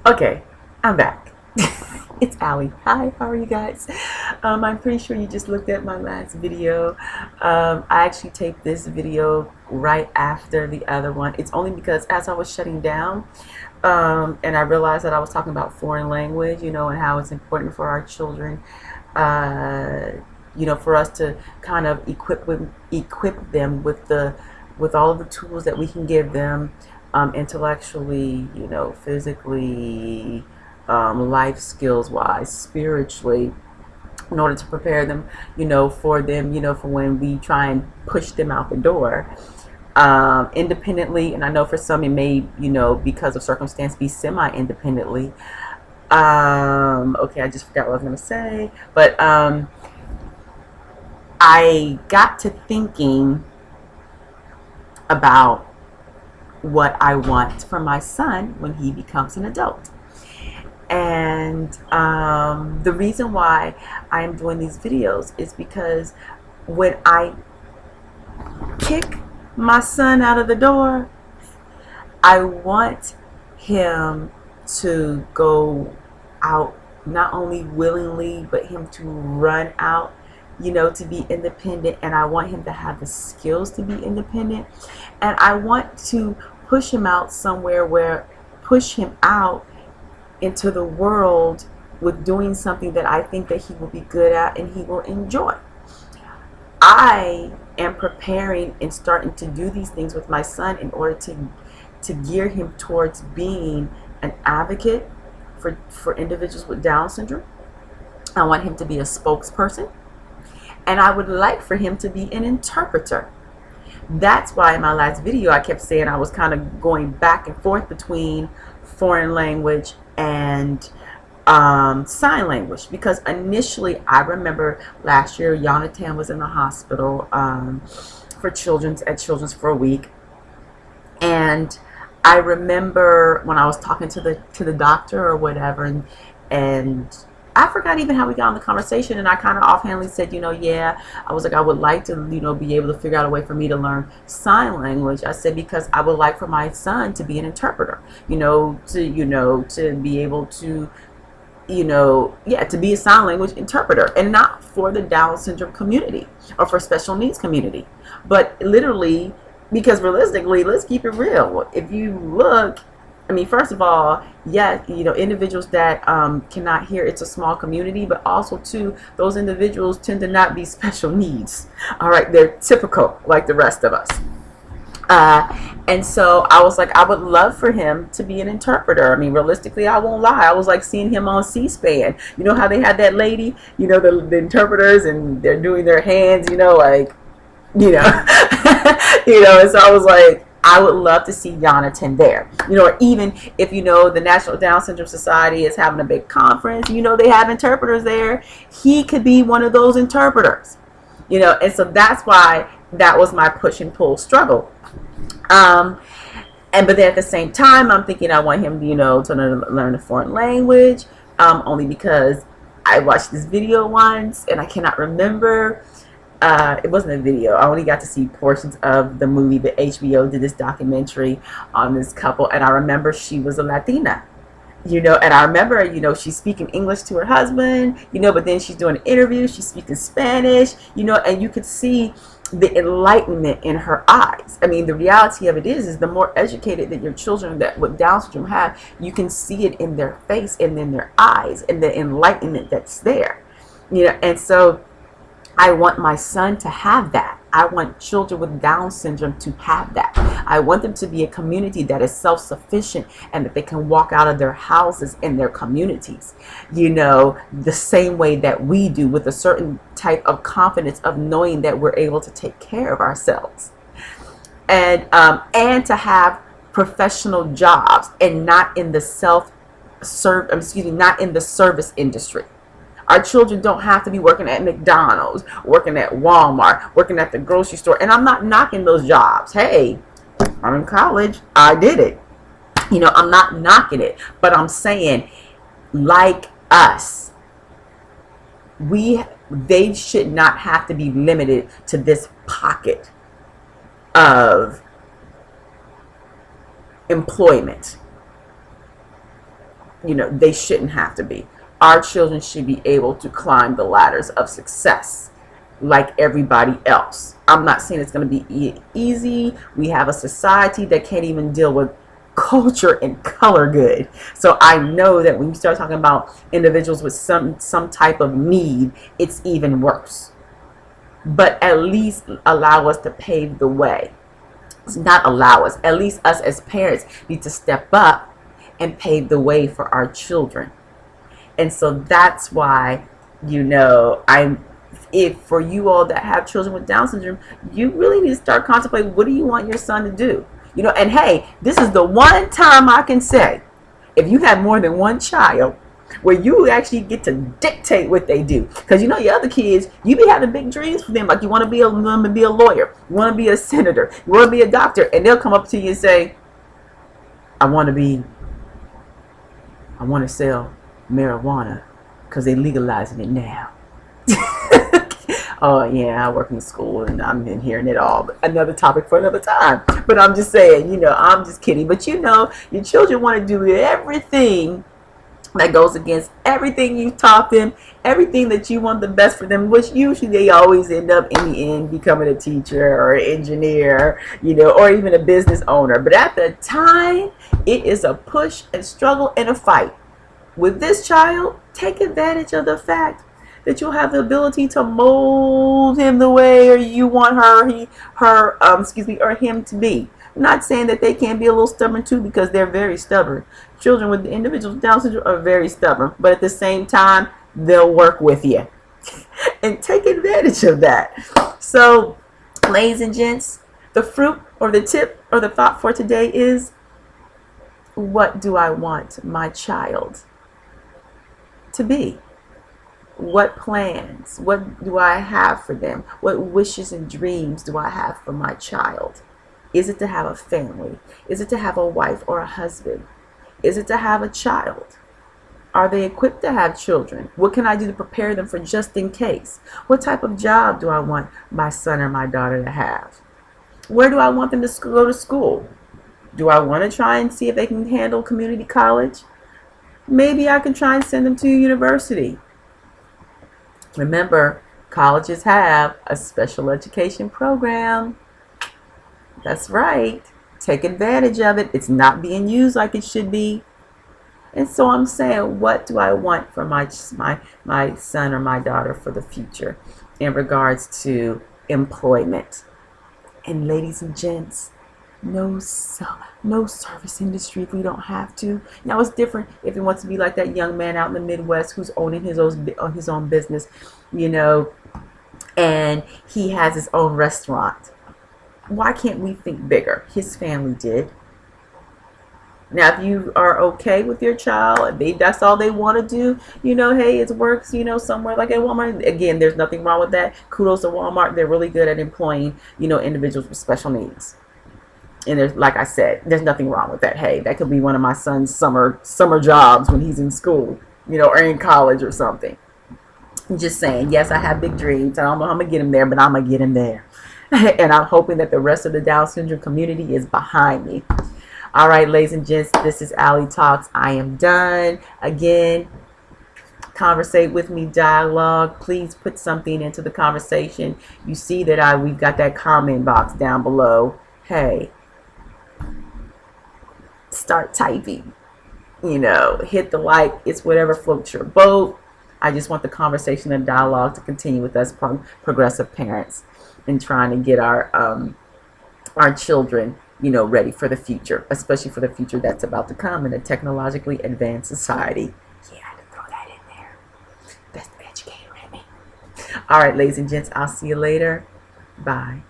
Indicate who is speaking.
Speaker 1: Okay, I'm back. It's Allie. Hi, how are you guys? I'm pretty sure you just looked at my last video. I actually taped this video right after the other one. It's only because as I was shutting down, and I realized that I was talking about foreign language, and how it's important for our children, uh, for us to kind of equip them with all of the tools that we can give them, intellectually, physically, life skills wise, spiritually, in order to prepare them, for them, for when we try and push them out the door, independently. And I know for some it may, because of circumstance, be semi-independently. Okay, I just forgot what I was going to say, but I got to thinking about what I want for my son when he becomes an adult. And the reason why I'm doing these videos is because when I kick my son out of the door, I want him to go out not only willingly, but him to run out, to be independent. And I want him to have the skills to be independent. And I want to push him out somewhere push him out into the world with doing something that I think that he will be good at and he will enjoy. I am preparing and starting to do these things with my son in order to gear him towards being an advocate for individuals with Down syndrome. I want him to be a spokesperson, and I would like for him to be an interpreter. That's why in my last video I kept saying I was kind of going back and forth between foreign language and sign language, because initially I remember last year Jonathan was in the hospital for children's for a week, and I remember when I was talking to the doctor or whatever, and I forgot even how we got on the conversation, and I kind of offhandedly said, yeah, I was like, I would like to, be able to figure out a way for me to learn sign language. I said, because I would like for my son to be an interpreter, to be able to, to be a sign language interpreter, and not for the Down syndrome community or for special needs community, but literally, because realistically, let's keep it real. If you look, I mean, first of all, yeah, individuals that cannot hear, it's a small community, but also too, those individuals tend to not be special needs. All right, they're typical like the rest of us. And so I was like, I would love for him to be an interpreter. I mean, realistically, I won't lie. I was like seeing him on C-SPAN. You know how they had that lady, the interpreters, and they're doing their hands, like, and so I was like, I would love to see Jonathan there, or even if, the National Down Syndrome Society is having a big conference, they have interpreters there. He could be one of those interpreters, and so that's why that was my push and pull struggle. But then at the same time, I'm thinking I want him, to learn a foreign language, only because I watched this video once and I cannot remember. It wasn't a video. I only got to see portions of the movie, but HBO did this documentary on this couple, and I remember she was a Latina, and I remember, she's speaking English to her husband, but then she's doing an interview, she's speaking Spanish, and you could see the enlightenment in her eyes. I mean, the reality of it is the more educated that your children that with Down syndrome have, you can see it in their face and in their eyes and the enlightenment that's there, and so I want my son to have that. I want children with Down syndrome to have that. I want them to be a community that is self-sufficient and that they can walk out of their houses in their communities, the same way that we do, with a certain type of confidence of knowing that we're able to take care of ourselves, and to have professional jobs and not in the not in the service industry. Our children don't have to be working at McDonald's, working at Walmart, working at the grocery store. And I'm not knocking those jobs. Hey, I'm in college. I did it. I'm not knocking it. But I'm saying, like us, they should not have to be limited to this pocket of employment. they shouldn't have to be. Our children should be able to climb the ladders of success like everybody else. I'm not saying it's going to be easy. We have a society that can't even deal with culture and color good. So I know that when you start talking about individuals with some type of need, it's even worse. But at least allow us to pave the way. Not allow us, at least us as parents need to step up and pave the way for our children. And so that's why, if for you all that have children with Down syndrome, you really need to start contemplating, what do you want your son to do? And hey, this is the one time I can say, if you have more than one child, where you actually get to dictate what they do. Because your other kids, you be having big dreams for them. Like you want to be a lawyer, you want to be a senator, you want to be a doctor, and they'll come up to you and say, I want to sell marijuana because they're legalizing it now. Oh yeah, I work in school and I'm been hearing it all. But another topic for another time. But I'm just saying, I'm just kidding. But your children want to do everything that goes against everything you taught them, everything that you want the best for them, which usually they always end up in the end becoming a teacher or an engineer, or even a business owner. But at the time, it is a push and struggle and a fight. With this child, take advantage of the fact that you'll have the ability to mold him the way you want or him to be. I'm not saying that they can't be a little stubborn too, because they're very stubborn. Children with individuals with Down syndrome are very stubborn, but at the same time, they'll work with you. And take advantage of that. So, ladies and gents, the fruit or the tip or the thought for today is, what do I want my child to be? What plans? What do I have for them? What wishes and dreams do I have for my child? Is it to have a family? Is it to have a wife or a husband? Is it to have a child? Are they equipped to have children? What can I do to prepare them for just in case? What type of job do I want my son or my daughter to have? Where do I want them to go to school? Do I want to try and see if they can handle community college? Maybe I can try and send them to university. Remember, colleges have a special education program. That's right. Take advantage of it. It's not being used like it should be. And so I'm saying, what do I want for my son or my daughter for the future in regards to employment? And ladies and gents, no service industry if we don't have to. Now it's different if he wants to be like that young man out in the Midwest who's owning his own business, and he has his own restaurant. Why can't we think bigger? His family did. Now, if you are okay with your child, that's all they want to do, hey, it works, somewhere like at Walmart. Again, there's nothing wrong with that. Kudos to Walmart. They're really good at employing, individuals with special needs. And there's, like I said, there's nothing wrong with that. Hey, that could be one of my son's summer jobs when he's in school, or in college or something. I'm just saying, yes, I have big dreams. I don't know how I'm going to get him there, but I'm going to get him there. And I'm hoping that the rest of the Down syndrome community is behind me. All right, ladies and gents, this is Allie Talks. I am done. Again, conversate with me, dialogue. Please put something into the conversation. You see that we've got that comment box down below. Hey, start typing. Hit the like. It's whatever floats your boat. I just want the conversation and dialogue to continue with us progressive parents in trying to get our children, ready for the future, especially for the future that's about to come in a technologically advanced society. Yeah, I had to throw that in there. That's the educator in me. All right, ladies and gents, I'll see you later. Bye.